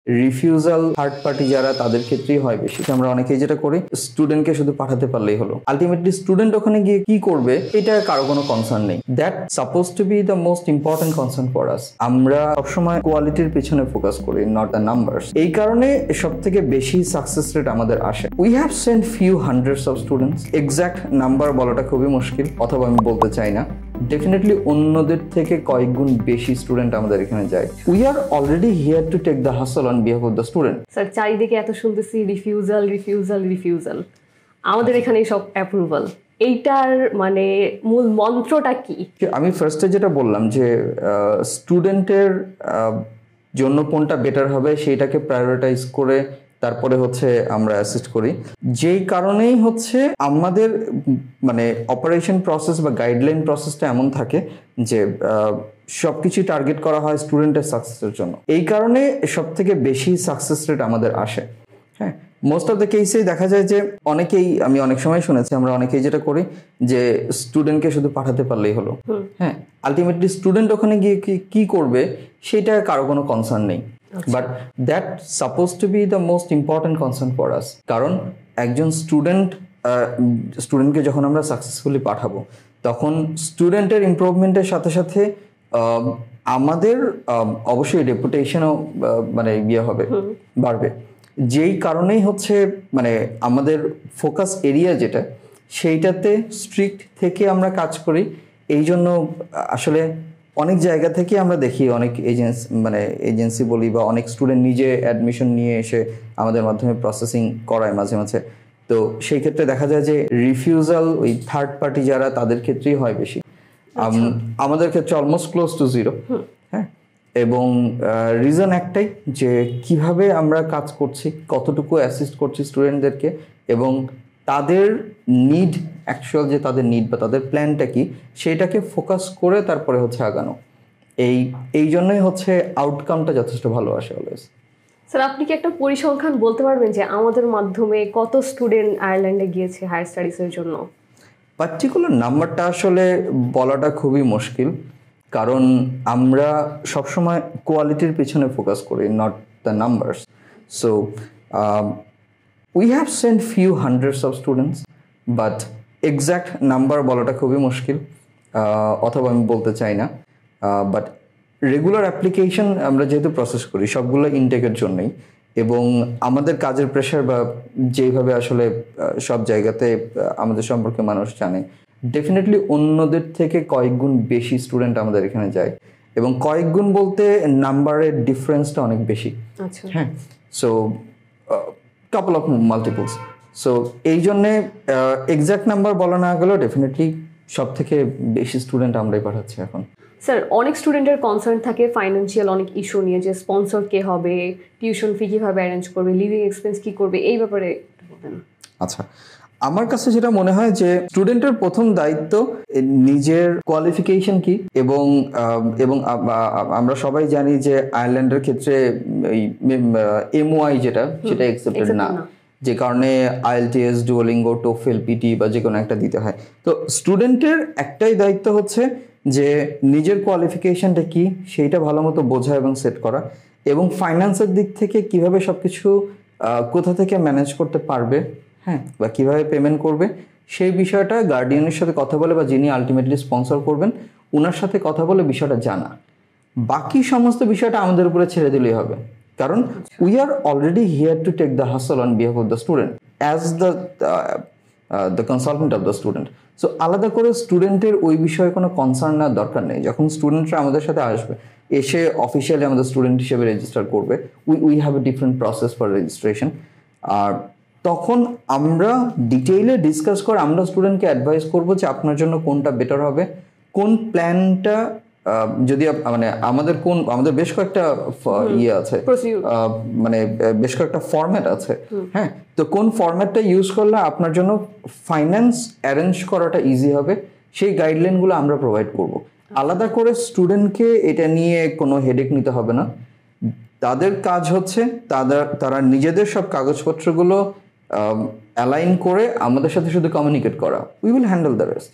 Refusal third party যারা তাদের ক্ষেত্রেই হয় বেশি। আমরা অনেকেই যেটা করি, স্টুডেন্টকে শুধু পাঠাতে পারলেই হলো। আলটিমেটলি স্টুডেন্ট ওখানে গিয়ে কি করবে এটা কারো কোনো কনসার্ন নেই। That suppose two B the most important concern for us. আমরা সবসময় কোয়ালিটির পিছনে ফোকাস করি, নট দ্য নাম্বারস। এই কারণে সব থেকে বেশি সাকসেস রেট আমাদের আসে। We have Saint few hundreds of students. Exact number বলাটা খুবই মুশকিল, অথবা আমি বলতে চাই না। ডেফিনেটলি অন্যদের থেকে কয়েক গুণ বেশি স্টুডেন্ট আমাদের এখানে যায়। We are already here to take the hassle on behalf of the student. Sir, চারিদিকে এত শুনতেছি রিফিউজাল রিফিউজাল রিফিউজাল, আমাদের এখানে সব অ্যাপ্রুভাল। এইটার মানে মূল মন্ত্রটা কি? আমি ফার্স্টে যেটা বললাম যে স্টুডেন্টের জন্য কোনটা বেটার হবে সেইটাকে প্রায়োরিটাইজ করে তারপরে হচ্ছে আমরা অ্যাসিস্ট করি। যেই কারণেই হচ্ছে আমাদের মানে অপারেশন প্রসেস বা গাইডলাইন প্রসেসটা এমন থাকে যে সবকিছু টার্গেট করা হয় স্টুডেন্টের সাকসেসের জন্য। এই কারণে সব থেকে বেশি সাকসেস রেট আমাদের আসে। হ্যাঁ, মোস্ট অফ দ্য কেসেই দেখা যায় যে আমি অনেক সময় শুনেছি, আমরা অনেকেই যেটা করি যে স্টুডেন্টকে শুধু পাঠাতে পারলেই হলো। হ্যাঁ, আলটিমেটলি স্টুডেন্ট ওখানে গিয়ে কি করবে সেটা কারো কোনো কনসার্ন নেই। But that suppose two B the most important concern for us. কারণ একজন স্টুডেন্টকে যখন আমরা সাকসেসফুলি পাঠাবো, তখন স্টুডেন্টের ইমপ্রুভমেন্টের সাথে সাথে আমাদের অবশ্যই রেপুটেশনও মানে হবে, বাড়বে। যেই কারণেই হচ্ছে মানে আমাদের ফোকাস এরিয়া যেটা, সেইটাতে স্ট্রিক্ট থেকে আমরা কাজ করি। এই জন্য আসলে অনেক জায়গা থেকে আমরা দেখি অনেক এজেন্সি বলি বা অনেক স্টুডেন্ট নিজে অ্যাডমিশন নিয়ে এসে আমাদের মাধ্যমে প্রসেসিং করায় মাঝে মাঝে। তো সেই ক্ষেত্রে দেখা যায় যে রিফিউজাল ওই থার্ড পার্টি যারা তাদের ক্ষেত্রেই হয় বেশি। আমাদের ক্ষেত্রে অলমোস্ট ক্লোজ টু জিরো। হ্যাঁ, এবং রিজন একটাই যে কিভাবে আমরা কাজ করছি, কতটুকু অ্যাসিস্ট করছি স্টুডেন্টদেরকে, এবং তাদের নিড, অ্যাকচুয়াল যে তাদের নিড বা তাদের প্ল্যানটা কি সেইটাকে ফোকাস করে তারপরে হচ্ছে আগানো। এই জন্যই হচ্ছে আউটকামটা যথেষ্ট ভালো আসে অলওয়েজ। স্যার, আপনি কি একটা পরিসংখ্যান বলতে পারবেন যে আমাদের মাধ্যমে কত স্টুডেন্ট আয়ারল্যান্ডে গিয়েছে হায়ার স্টাডিজের জন্য? পার্টিকুলার নাম্বারটা আসলে বলাটা খুবই মুশকিল, কারণ আমরা সবসময় কোয়ালিটির পিছনে ফোকাস করি, not the numbers. So we have Saint few hundreds of students, but exact number বলাটা খুবই মুশকিল, অথবা আমি বলতে চাই না। বাট রেগুলার অ্যাপ্লিকেশন আমরা যেহেতু প্রসেস করি সবগুলো ইনটেকের জন্যই, এবং আমাদের কাজের প্রেশার বা যেইভাবে আসলে সব জায়গাতে আমাদের সম্পর্কে মানুষ জানে, ডেফিনেটলি অন্যদের থেকে কয়েক গুণ বেশি স্টুডেন্ট আমাদের এখানে যায়। এবং কয়েক গুণ বলতে নাম্বারের ডিফারেন্সটা অনেক বেশি। হ্যাঁ, so couple of multiples. So এই জন্যে এক্সাক্ট নাম্বার বলা না গেলেও ডেফিনেটলি সব থেকে বেশি স্টুডেন্ট আমরাই পাঠাচ্ছি এখন। স্যার, অনেক স্টুডেন্টের কনসার্ন থাকে ফাইন্যান্সিয়াল অনেক ইস্যু নিয়ে, যে স্পন্সর কে হবে, টিউশন ফি কীভাবে অ্যারেঞ্জ করবে, লিভিং এক্সপেন্স কী করবে, এই ব্যাপারে বলতেন। আচ্ছা, আমার কাছে যেটা মনে হয় যে স্টুডেন্টের প্রথম দায়িত্ব নিজের কোয়ালিফিকেশন কি, এবং আমরা সবাই জানি যে আয়ারল্যান্ডের ক্ষেত্রে MOI যেটা সেটা অ্যাকসেপ্টেড না, যে কারণে IELTS, ডুওলিঙ্গো, টোফেল, পিটি বা যে কোনো একটা দিতে হয়। তো স্টুডেন্টের একটাই দায়িত্ব হচ্ছে যে নিজের কোয়ালিফিকেশনটা কি সেইটা ভালো মতো বোঝা এবং সেট করা, এবং ফাইন্যান্সের দিক থেকে কিভাবে সবকিছু কোথা থেকে ম্যানেজ করতে পারবে, হ্যাঁ, বা কিভাবে পেমেন্ট করবে সেই বিষয়টা গার্ডিয়ানের সাথে কথা বলে, বা যিনি আলটিমেটলি স্পন্সর করবেন ওনার সাথে কথা বলে বিষয়টা জানা। বাকি সমস্ত বিষয়টা আমাদের উপরে ছেড়ে দিলেই হবে, কারণ we are already here to take the hassle on behalf of the student as the consultant of the student. So আলাদা করে স্টুডেন্টের ওই বিষয়ে কোনো কনসার্ন নেওয়ার দরকার নেই। যখন স্টুডেন্টরা আমাদের সাথে আসবে, এসে অফিসিয়ালি আমাদের স্টুডেন্ট হিসেবে রেজিস্টার করবে, we have a different process for registration. আর তখন আমরা ডিটেইলে ডিসকাস করে আমরা স্টুডেন্টকে অ্যাডভাইস করবো যে আপনার জন্য কোনটা বেটার হবে, কোন প্ল্যানটা, যদি মানে আমাদের বেশ কয়েকটা আছে, মানে বেশ কয়েকটা ফরম্যাট আছে। হ্যাঁ, তো কোন ফরম্যাটটা ইউজ করলে আপনার জন্য ফাইন্যান্স অ্যারেঞ্জ করাটা ইজি হবে সেই গাইডলাইনগুলো আমরা প্রোভাইড করব। আলাদা করে স্টুডেন্টকে এটা নিয়ে কোনো হেডেক নিতে হবে না। তাদের কাজ হচ্ছে তারা নিজেদের সব কাগজপত্রগুলো অ্যালাইন করে আমাদের সাথে শুধু কমিউনিকেট করা। We will handle the rest.